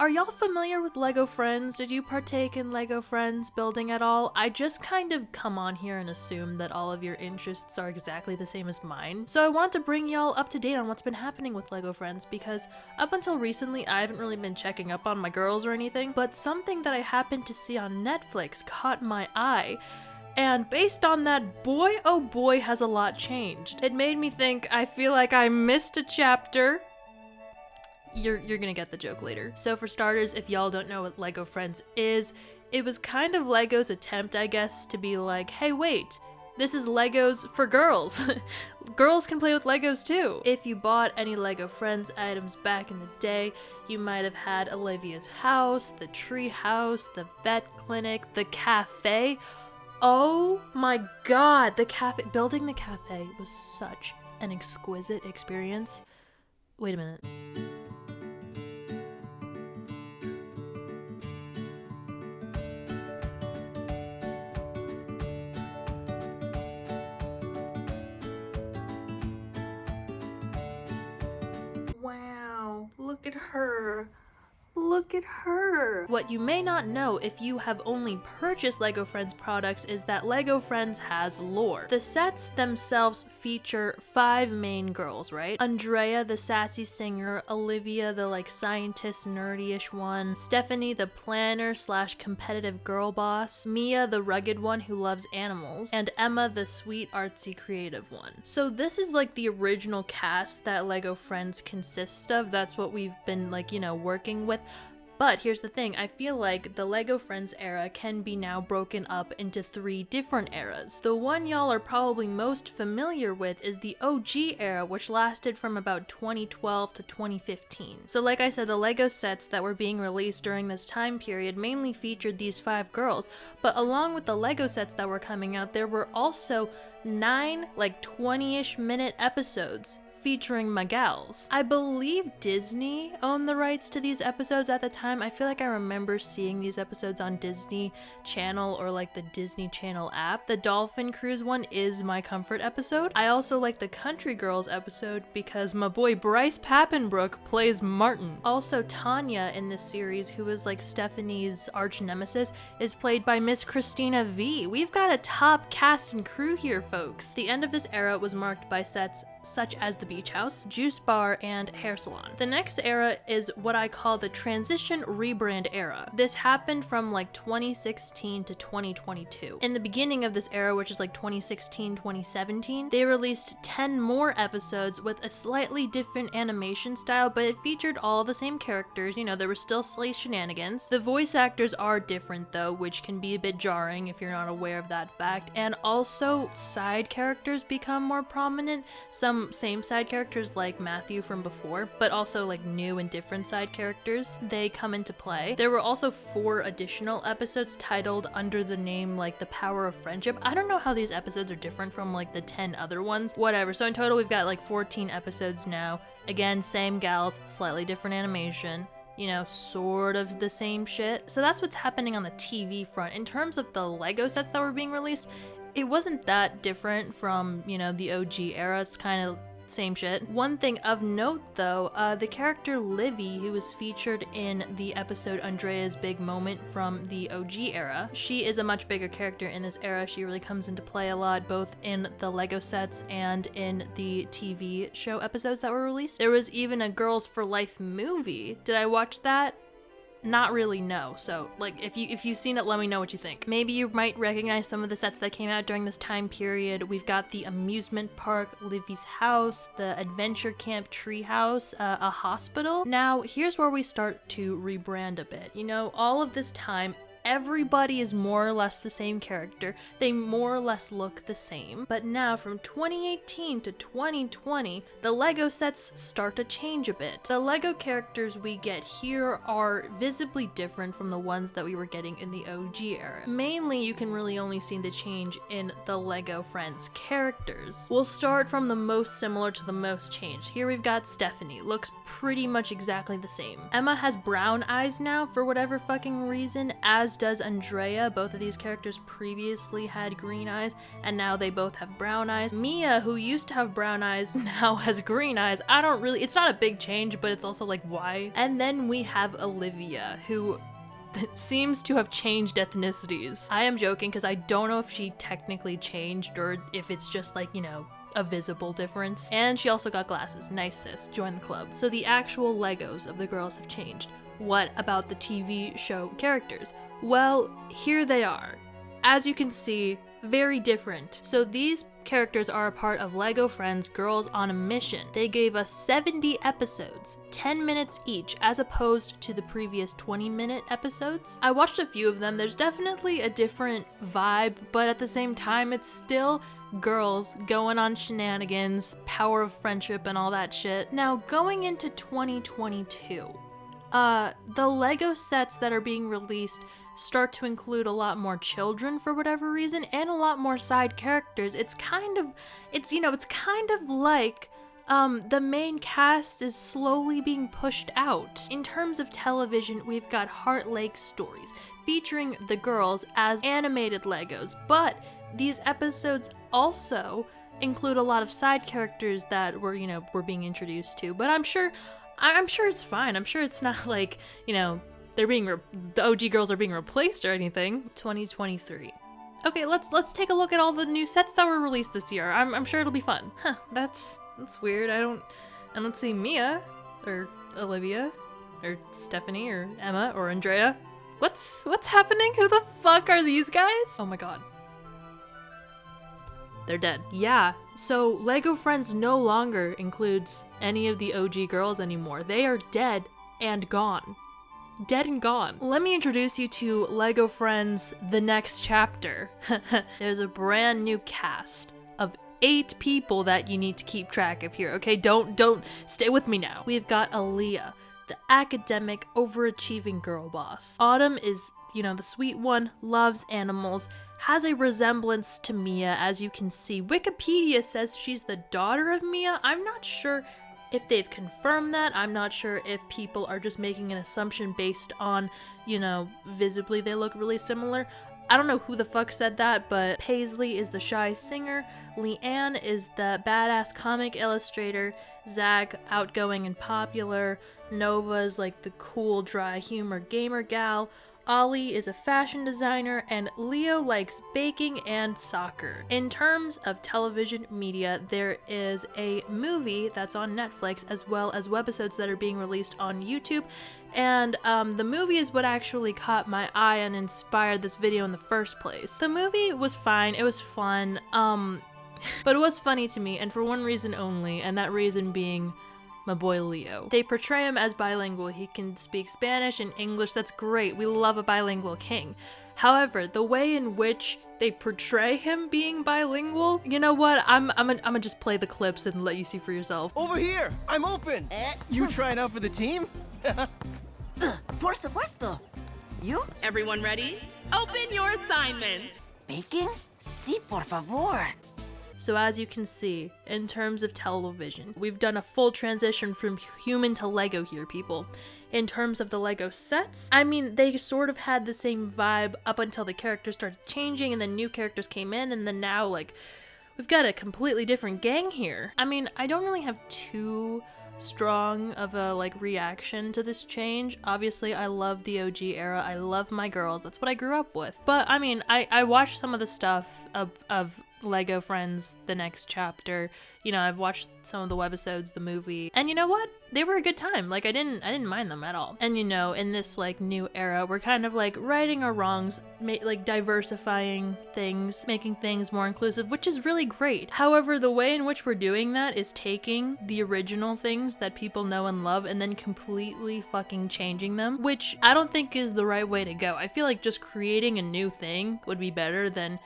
Are y'all familiar with LEGO Friends? Did you partake in LEGO Friends building at all? I just kind of come on here and assume that all of your interests are exactly the same as mine. So I wanted to bring y'all up to date on what's been happening with LEGO Friends, because up until recently I haven't really been checking up on my girls or anything, but something that I happened to see on Netflix caught my eye. And based on that, boy oh boy has a lot changed. It made me think, I feel like I missed a chapter. You're gonna get the joke later. So for starters, if y'all don't know what LEGO Friends is, it was kind of LEGO's attempt, I guess, to be like, hey wait, this is Legos for girls. Girls can play with Legos too. If you bought any LEGO Friends items back in the day, you might have had Olivia's house, the tree house, the vet clinic, the cafe. Oh my god, the cafe, building the cafe was such an exquisite experience. Wait a minute. Wow, look at her. Look at her! What you may not know if you have only purchased LEGO Friends products is that LEGO Friends has lore. The sets themselves feature 5 main girls, right? Andrea, the sassy singer, Olivia, the scientist nerdy-ish one, Stephanie, the planner / competitive girl boss, Mia, the rugged one who loves animals, and Emma, the sweet artsy creative one. So this is the original cast that LEGO Friends consists of. That's what we've been working with. But here's the thing, I feel like the LEGO Friends era can be now broken up into 3 different eras. The one y'all are probably most familiar with is the OG era, which lasted from about 2012 to 2015. So like I said, the LEGO sets that were being released during this time period mainly featured these 5 girls, but along with the LEGO sets that were coming out, there were also 9 20-ish minute episodes featuring my gals. I believe Disney owned the rights to these episodes at the time. I feel like I remember seeing these episodes on Disney Channel or the Disney Channel app. The Dolphin Cruise one is my comfort episode. I also like the Country Girls episode because my boy Bryce Papenbrook plays Martin. Also, Tanya in this series, who is Stephanie's arch nemesis, is played by Miss Christina V. We've got a top cast and crew here, folks. The end of this era was marked by sets such as the Beach House, Juice Bar, and Hair Salon. The next era is what I call the transition rebrand era. This happened from 2016 to 2022. In the beginning of this era, which is 2016-2017, they released 10 more episodes with a slightly different animation style, but it featured all the same characters. There were still silly shenanigans. The voice actors are different though, which can be a bit jarring if you're not aware of that fact, and also side characters become more prominent. Some same side characters like Matthew from before, but also new and different side characters, they come into play. There were also 4 additional episodes titled under the name The Power of Friendship. I don't know how these episodes are different from the 10 other ones. Whatever. So in total we've got 14 episodes now. Again, same gals, slightly different animation. Sort of the same shit. So that's what's happening on the TV front. In terms of the LEGO sets that were being released, it wasn't that different from, the OG era. It's kind of same shit. One thing of note though, the character Livy, who was featured in the episode Andrea's Big Moment from the OG era, she is a much bigger character in this era. She really comes into play a lot, both in the LEGO sets and in the TV show episodes that were released. There was even a Girls for Life movie. Did I watch that? Not really, no. So, if you've seen it, let me know what you think. Maybe you might recognize some of the sets that came out during this time period. We've got the amusement park, Livy's house, the adventure camp treehouse, a hospital. Now, here's where we start to rebrand a bit. All of this time, everybody is more or less the same character. They more or less look the same. But now from 2018 to 2020, the LEGO sets start to change a bit. The LEGO characters we get here are visibly different from the ones that we were getting in the OG era. Mainly, you can really only see the change in the LEGO Friends characters. We'll start from the most similar to the most changed. Here we've got Stephanie. Looks pretty much exactly the same. Emma has brown eyes now for whatever fucking reason, as does Andrea. Both of these characters previously had green eyes, and now they both have brown eyes. Mia, who used to have brown eyes, now has green eyes. It's not a big change, but it's also like, why? And then we have Olivia, who seems to have changed ethnicities. I am joking because I don't know if she technically changed or if it's just like, you know, a visible difference. And she also got glasses. Nice, sis. Join the club. So the actual Legos of the girls have changed. What about the TV show characters? Well, here they are. As you can see, very different. So these characters are a part of LEGO Friends Girls on a Mission. They gave us 70 episodes, 10 minutes each, as opposed to the previous 20-minute episodes. I watched a few of them. There's definitely a different vibe, but at the same time, it's still girls going on shenanigans, power of friendship, and all that shit. Now, going into 2022, the LEGO sets that are being released start to include a lot more children for whatever reason, and a lot more side characters. It's kind of like the main cast is slowly being pushed out. In terms of television, we've got Heart Lake Stories, featuring the girls as animated Legos, but these episodes also include a lot of side characters that we're being introduced to. But I'm sure it's fine. I'm sure it's not like, the OG girls are being replaced or anything. 2023. Okay, let's take a look at all the new sets that were released this year. I'm sure it'll be fun. Huh, that's weird. I don't see Mia or Olivia or Stephanie or Emma or Andrea. What's happening? Who the fuck are these guys? Oh my god. They're dead. Yeah, so LEGO Friends no longer includes any of the OG girls anymore. They are dead and gone. Dead and gone. Let me introduce you to LEGO Friends The Next Chapter. There's a brand new cast of 8 people that you need to keep track of here, okay? Don't stay with me now. We've got Aaliyah, the academic, overachieving girl boss. Autumn is, the sweet one, loves animals, has a resemblance to Mia, as you can see. Wikipedia says she's the daughter of Mia. I'm not sure if they've confirmed that. I'm not sure if people are just making an assumption based on, visibly they look really similar. I don't know who the fuck said that, but Paisley is the shy singer, Leanne is the badass comic illustrator, Zach, outgoing and popular, Nova's like the cool, dry humor gamer gal, Ollie is a fashion designer, and Leo likes baking and soccer. In terms of television media, there is a movie that's on Netflix, as well as webisodes that are being released on YouTube, and the movie is what actually caught my eye and inspired this video in the first place. The movie was fine, it was fun, but it was funny to me, and for one reason only, and that reason being my boy Leo. They portray him as bilingual. He can speak Spanish and English. That's great. We love a bilingual king. However, the way in which they portray him being bilingual, you know what? I'm gonna just play the clips and let you see for yourself. Over here! I'm open! You trying out for the team? Por supuesto. You? Everyone ready? Open your assignments. Baking? Sí, por favor. So as you can see, in terms of television, we've done a full transition from human to Lego here, people. In terms of the Lego sets, I mean, they sort of had the same vibe up until the characters started changing and then new characters came in, and then now, we've got a completely different gang here. I mean, I don't really have too strong of a reaction to this change. Obviously, I love the OG era. I love my girls. That's what I grew up with. But I mean, I watched some of the stuff of LEGO Friends The Next Chapter. I've watched some of the webisodes, the movie, and you know what? They were a good time. I didn't mind them at all. And in this new era, we're kind of righting our wrongs, diversifying things, making things more inclusive, which is really great. However, the way in which we're doing that is taking the original things that people know and love and then completely fucking changing them, which I don't think is the right way to go. I feel like just creating a new thing would be better than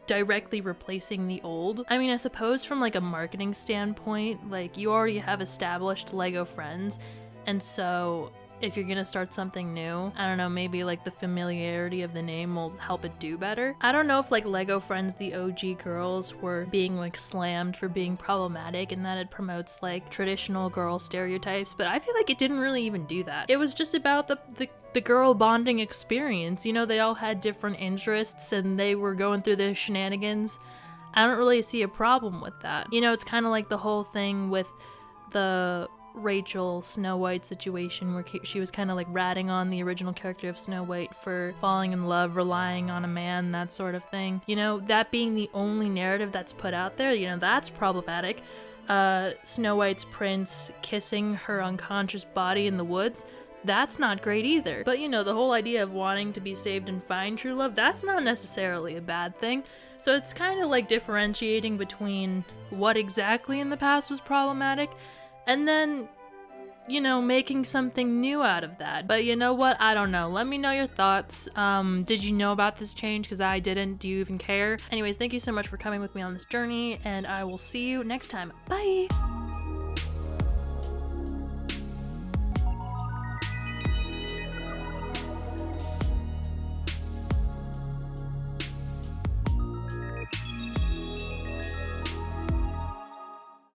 directly replacing the old. I mean, I suppose from a marketing standpoint, you already have established LEGO Friends, and so if you're gonna start something new. I don't know, maybe like the familiarity of the name will help it do better. I don't know if like Lego Friends, the OG girls, were being like slammed for being problematic and that it promotes like traditional girl stereotypes, but I feel like it didn't really even do that. It was just about the girl bonding experience. You know, they all had different interests and they were going through their shenanigans. I don't really see a problem with that. You know, it's kind of like the whole thing with the Rachel Snow White situation where she was kind of like ratting on the original character of Snow White for falling in love, relying on a man, that sort of thing. You know, that being the only narrative that's put out there, you know, that's problematic. Snow White's prince kissing her unconscious body in the woods, that's not great either. But you know, the whole idea of wanting to be saved and find true love, that's not necessarily a bad thing. So it's kind of like differentiating between what exactly in the past was problematic and then, you know, making something new out of that. But you know what? I don't know. Let me know your thoughts. Did you know about this change? Because I didn't. Do you even care? Anyways, thank you so much for coming with me on this journey, and I will see you next time. Bye!